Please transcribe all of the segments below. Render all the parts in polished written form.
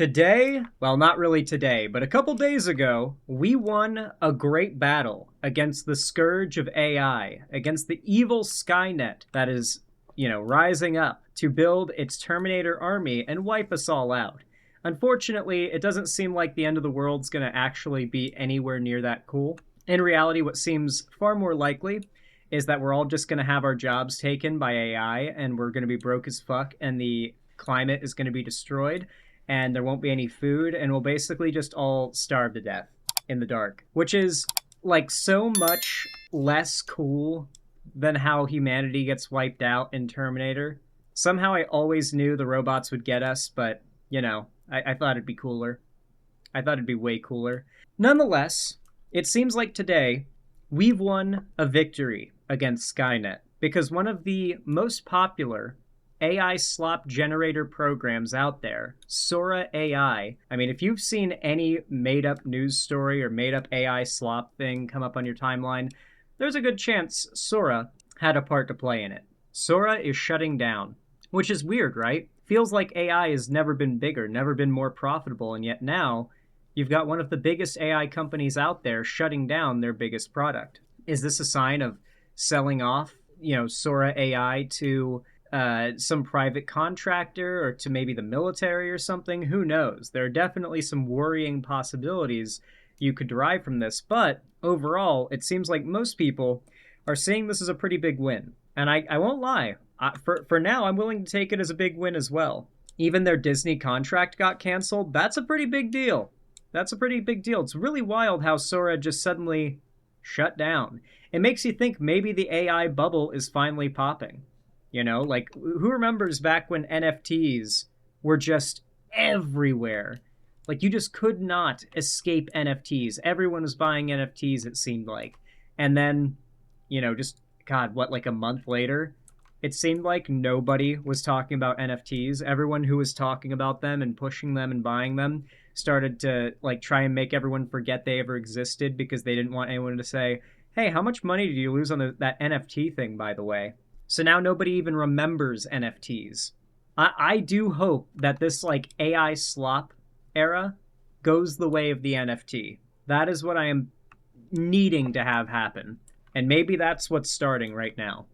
Today, well, not really today, but a couple days ago, we won a great battle against the scourge of AI, against the evil Skynet that is, rising up to build its Terminator army and wipe us all out. Unfortunately, it doesn't seem like the end of the world's going to actually be anywhere near that cool. In reality, what seems far more likely is that we're all just going to have our jobs taken by AI and we're going to be broke as fuck and the climate is going to be destroyed and there won't be any food, and we'll basically just all starve to death in the dark, which is like so much less cool than how humanity gets wiped out in Terminator. Somehow I always knew the robots would get us, but, I thought it'd be cooler. I thought it'd be way cooler. Nonetheless, it seems like today we've won a victory against Skynet because one of the most popular AI slop generator programs out there, Sora AI. I mean, if you've seen any made up news story or made up AI slop thing come up on your timeline, there's a good chance Sora had a part to play in it. Sora is shutting down, which is weird, right? Feels like AI has never been bigger, never been more profitable, and yet now you've got one of the biggest AI companies out there shutting down their biggest product. Is this a sign of selling off, Sora AI to some private contractor or to maybe the military or something? Who knows? There are definitely some worrying possibilities you could derive from this, but overall, it seems like most people are seeing this as a pretty big win. And I won't lie, for now, I'm willing to take it as a big win as well. Even their Disney contract got canceled. That's a pretty big deal. That's a pretty big deal. It's really wild how Sora just suddenly shut down. It makes you think maybe the AI bubble is finally popping. Who remembers back when NFTs were just everywhere? Like, you just could not escape NFTs. Everyone was buying NFTs, it seemed like. And then, like a month later, it seemed like nobody was talking about NFTs. Everyone who was talking about them and pushing them and buying them started to, try and make everyone forget they ever existed because they didn't want anyone to say, hey, how much money did you lose on that NFT thing, by the way? So now nobody even remembers NFTs. I do hope that this AI slop era goes the way of the NFT. That is what I am needing to have happen. And maybe that's what's starting right now.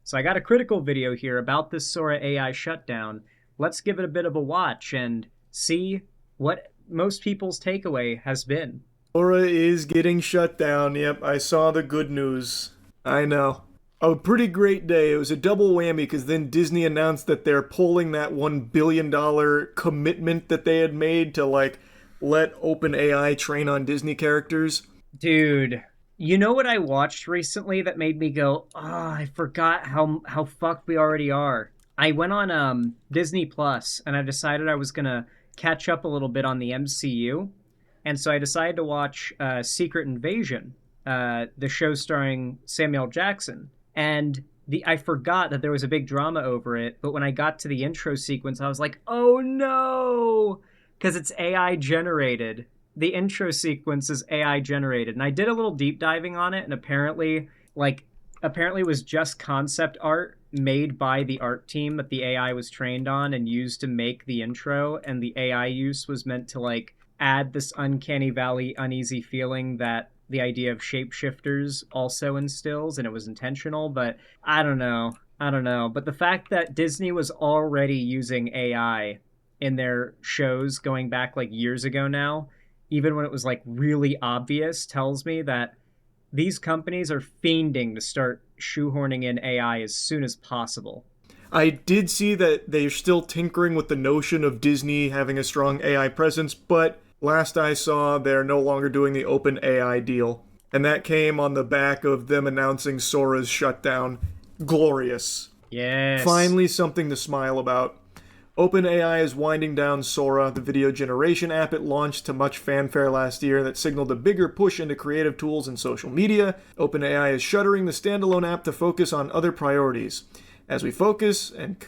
So I got a critical video here about this Sora AI shutdown. Let's give it a bit of a watch and see what most people's takeaway has been. Sora is getting shut down. Yep, I saw the good news. I know. A pretty great day. It was a double whammy because then Disney announced that they're pulling that $1 billion commitment that they had made to let OpenAI train on Disney characters. Dude, you know what I watched recently that made me go, I forgot how fucked we already are. I went on Disney Plus and I decided I was gonna catch up a little bit on the MCU. And so I decided to watch Secret Invasion, the show starring Samuel Jackson. And I forgot that there was a big drama over it, but when I got to the intro sequence, I was like, oh no! Because it's AI generated. The intro sequence is AI generated. And I did a little deep diving on it, and apparently it was just concept art made by the art team that the AI was trained on and used to make the intro, and the AI use was meant to add this uncanny valley uneasy feeling that the idea of shapeshifters also instills, and it was intentional, but I don't know. But the fact that Disney was already using AI in their shows going back years ago now, even when it was really obvious, tells me that these companies are fiending to start shoehorning in AI as soon as possible. I did see that they're still tinkering with the notion of Disney having a strong AI presence, but last I saw, they're no longer doing the OpenAI deal. And that came on the back of them announcing Sora's shutdown. Glorious. Yes. Finally something to smile about. OpenAI is winding down Sora, the video generation app it launched to much fanfare last year that signaled a bigger push into creative tools and social media. OpenAI is shuttering the standalone app to focus on other priorities. As we focus and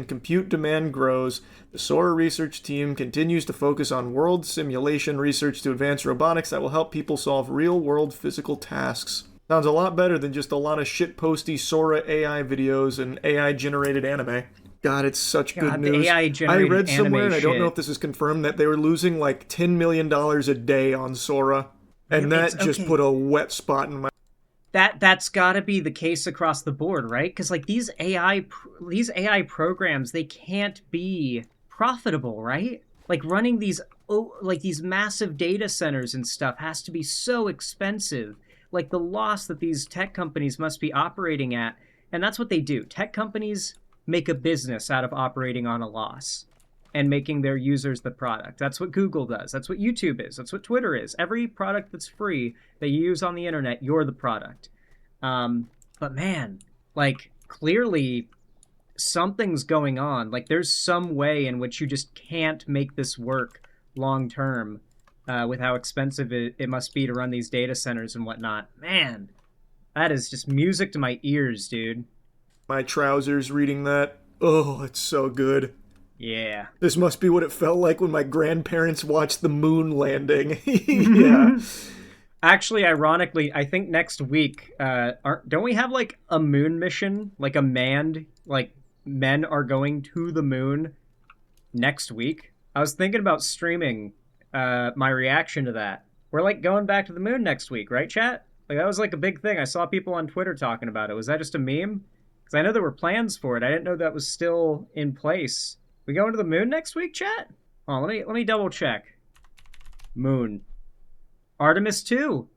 compute demand grows, the Sora research team continues to focus on world simulation research to advance robotics that will help people solve real-world physical tasks. Sounds a lot better than just a lot of shitposty Sora AI videos and AI-generated anime. God, it's such good God, the news. AI I generated read somewhere, anime and I don't know shit. if this is confirmed, that they were losing like $10 million a day on Sora. And It's that just okay. put a wet spot in my. That's got to be the case across the board, right? Because like these AI programs, they can't be profitable, right? Like running these like these massive data centers and stuff has to be so expensive. Like the loss that these tech companies must be operating at, and that's what they do. Tech companies make a business out of operating on a loss and making their users the product. That's what Google does. That's what YouTube is. That's what Twitter is. Every product that's free that you use on the internet, you're the product. But man, like clearly something's going on. Like there's some way in which you just can't make this work long term with how expensive it must be to run these data centers and whatnot. Man, that is just music to my ears, dude. My trousers reading that. Oh, it's so good. Yeah. This must be what it felt like when my grandparents watched the moon landing. Yeah. Actually, ironically, I think next week, don't we have like a moon mission, like a manned, like men are going to the moon next week? I was thinking about streaming my reaction to that. We're like going back to the moon next week, right, chat? Like that was like a big thing. I saw people on Twitter talking about it. Was that just a meme? Because I know there were plans for it. I didn't know that was still in place. We going to the moon next week, chat? Oh, let me double check. Moon. Artemis 2.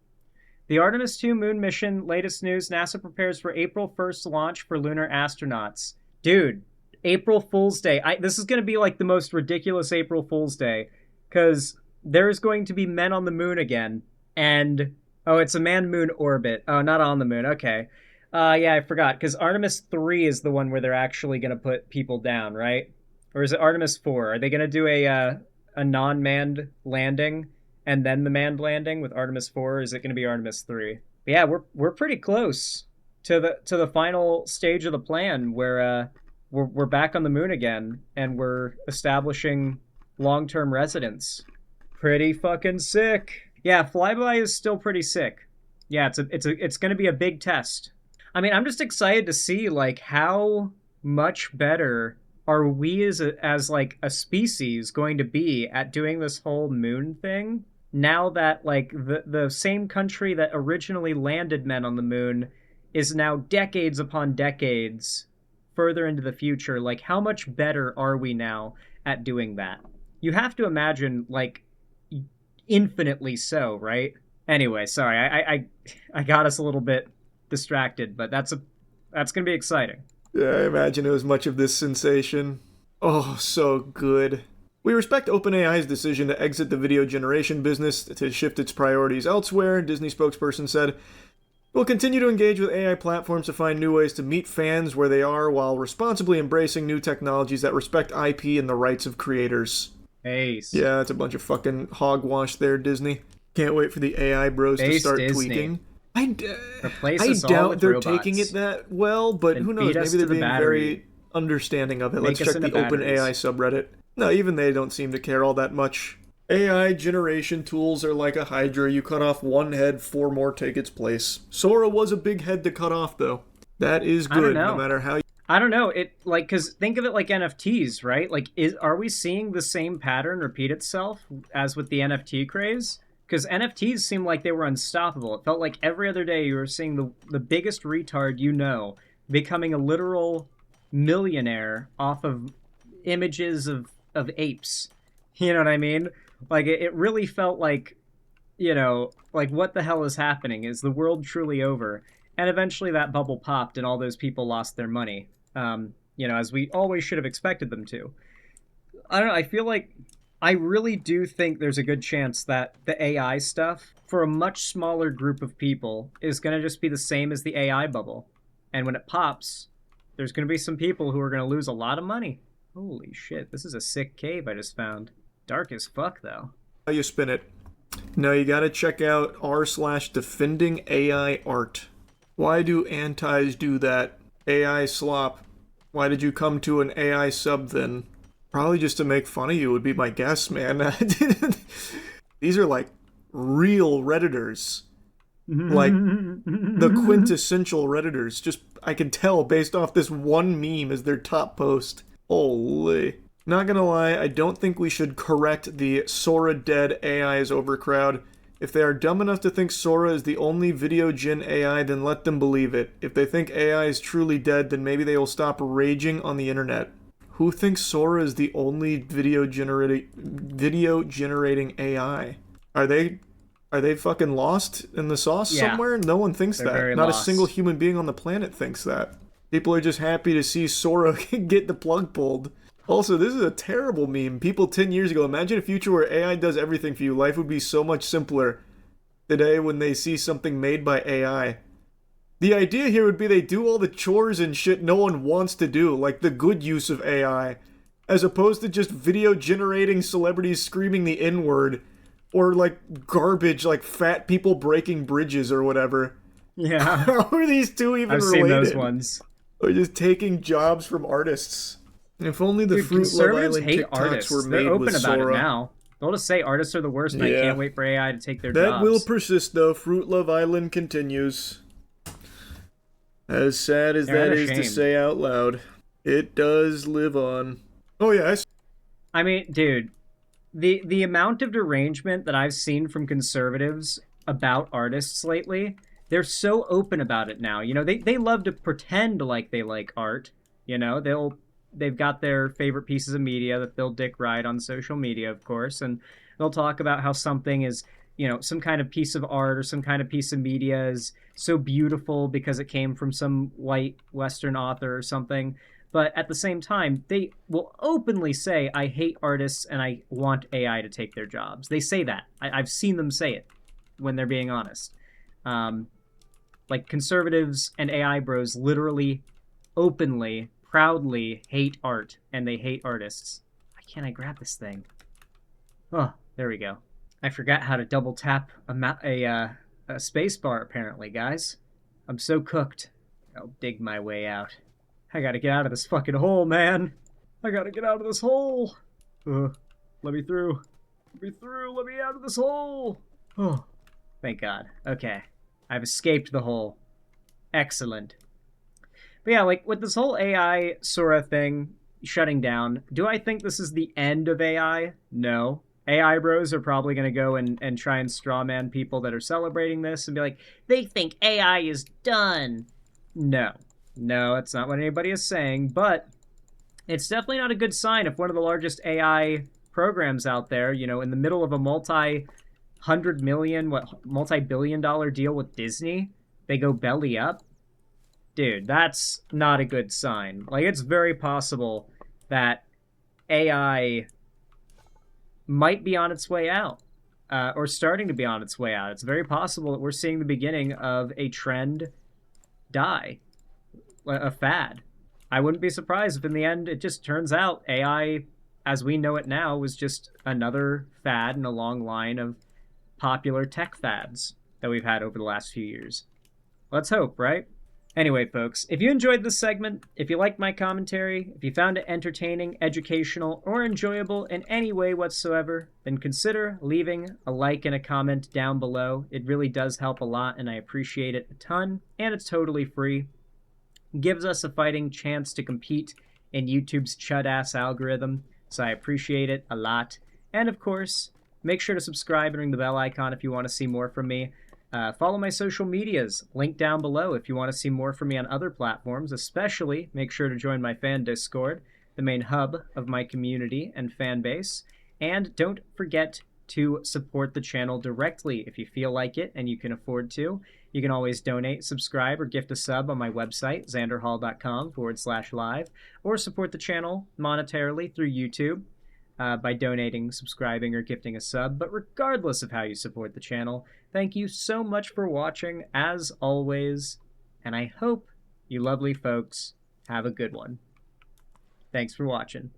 The Artemis 2 moon mission, latest news, NASA prepares for April 1st launch for lunar astronauts. Dude, April Fool's Day. This is going to be like the most ridiculous April Fool's Day because there's going to be men on the moon again. And, oh, it's a man-moon orbit. Oh, not on the moon. Okay. Yeah, I forgot because Artemis 3 is the one where they're actually going to put people down, right? Or is it Artemis 4? Are they going to do a non-manned landing? And then the manned landing with Artemis 4? Or is it going to be Artemis 3? But yeah, we're pretty close to the final stage of the plan where we're back on the moon again and we're establishing long-term residence. Pretty fucking sick. Yeah, flyby is still pretty sick. Yeah, it's going to be a big test. I mean, I'm just excited to see like how much better are we as like a species going to be at doing this whole moon thing now that like the same country that originally landed men on the moon is now decades upon decades further into the future. Like how much better are we now at doing that? You have to imagine like infinitely so, right? Anyway, sorry, I got us a little bit distracted, but that's gonna be exciting. Yeah, I imagine it was much of this sensation. Oh, so good. We respect OpenAI's decision to exit the video generation business to shift its priorities elsewhere, Disney spokesperson said. We'll continue to engage with AI platforms to find new ways to meet fans where they are while responsibly embracing new technologies that respect IP and the rights of creators. Ace. Yeah, that's a bunch of fucking hogwash there, Disney. Can't wait for the AI bros to Base start Disney. tweaking. Replace I us all doubt with they're robots. taking it that well, but Then who knows? feed us Maybe they're to the being battery. very understanding of it. Make Let's us check into the OpenAI batteries. subreddit. No, even they don't seem to care all that much. AI generation tools are like a hydra. You cut off one head, four more take its place. Sora was a big head to cut off, though. That is I don't good, no know. matter how. I don't know. It like because think of it like NFTs, right? Like, are we seeing the same pattern repeat itself as with the NFT craze? Because NFTs seemed like they were unstoppable. It felt like every other day you were seeing the biggest retard you know becoming a literal millionaire off of images of apes. You know what I mean? Like it really felt like, like what the hell is happening? Is the world truly over? And eventually that bubble popped and all those people lost their money. As we always should have expected them to. I don't know. I feel like I really do think there's a good chance that the AI stuff for a much smaller group of people is going to just be the same as the AI bubble. And when it pops, there's going to be some people who are going to lose a lot of money. Holy shit, this is a sick cave I just found. Dark as fuck, though. You spin it. No, you gotta check out r/defending AI art. Why do antis do that? AI slop. Why did you come to an AI sub then? Probably just to make fun of you would be my guess, man. These are like real Redditors. Like the quintessential Redditors. Just, I can tell based off this one meme as their top post. Holy. Not gonna lie, I don't think we should correct the Sora dead AI's overcrowd. If they are dumb enough to think Sora is the only video gen AI, then let them believe it. If they think AI is truly dead, then maybe they will stop raging on the internet. Who thinks Sora is the only video generating AI? Are they are they fucking lost in the sauce Yeah, somewhere? No one thinks they're that. very Not a single lost. human being on the planet thinks that. People are just happy to see Sora get the plug pulled. Also, this is a terrible meme. People 10 years ago, imagine a future where AI does everything for you. Life would be so much simpler today when they see something made by AI. The idea here would be they do all the chores and shit no one wants to do, like the good use of AI, as opposed to just video generating celebrities screaming the N word, or like garbage like fat people breaking bridges or whatever. Yeah, How are these two even I've seen those related? ones. Or just taking jobs from artists. If only the Dude, Fruit Love conservatives Island hate TikToks were artists. They're made with open about it Sora. now. They'll just say artists are the worst, and I Yeah. can't wait for AI to take their That will jobs. persist though. Fruit Love Island continues. As sad as They're that is to unashamed. say out loud, it does live on. Oh yeah, I mean, dude, the amount of derangement that I've seen from conservatives about artists lately, they're so open about it now. You know, they love to pretend like they like art. You know, they've got their favorite pieces of media that they'll dick ride on social media, of course, and they'll talk about how something is, you know, some kind of piece of art or some kind of piece of media is so beautiful because it came from some white Western author or something. But at the same time, they will openly say, I hate artists and I want AI to take their jobs. They say that. I've seen them say it when they're being honest. Um, like conservatives and AI bros literally, openly, proudly hate art and they hate artists. Why can't I grab this thing? Oh, there we go. I forgot how to double tap a space bar, apparently, guys. I'm so cooked. I'll dig my way out. I gotta get out of this fucking hole, man. I gotta get out of this hole. Let me through. Let me through. Let me out of this hole. Oh, thank God. Okay. I've escaped the hole. Excellent. But yeah, like with this whole AI Sora thing shutting down, do I think this is the end of AI? No. AI bros are probably going to go and try and strawman people that are celebrating this and be like, they think AI is done. No. No, that's not what anybody is saying, but it's definitely not a good sign if one of the largest AI programs out there, you know, in the middle of a multi-billion-dollar deal with Disney, they go belly up. Dude, that's not a good sign. Like, it's very possible that AI might be on its way out, or starting to be on its way out. It's very possible that we're seeing the beginning of a trend die, a fad. I wouldn't be surprised if in the end it just turns out AI, as we know it now, was just another fad in a long line of popular tech fads that we've had over the last few years. Let's hope, right? Anyway, folks, if you enjoyed this segment, if you liked my commentary, if you found it entertaining, educational, or enjoyable in any way whatsoever, then consider leaving a like and a comment down below. It really does help a lot, and I appreciate it a ton, and it's totally free. It gives us a fighting chance to compete in YouTube's chud-ass algorithm, so I appreciate it a lot. And of course, make sure to subscribe and ring the bell icon if you want to see more from me. Follow my social medias, link down below if you want to see more from me on other platforms. Especially, make sure to join my fan Discord, the main hub of my community and fan base. And don't forget to support the channel directly if you feel like it and you can afford to. You can always donate, subscribe, or gift a sub on my website, xanderhall.com/live, or support the channel monetarily through YouTube by donating, subscribing, or gifting a sub. But regardless of how you support the channel, thank you so much for watching, as always, and I hope you lovely folks have a good one. Thanks for watching.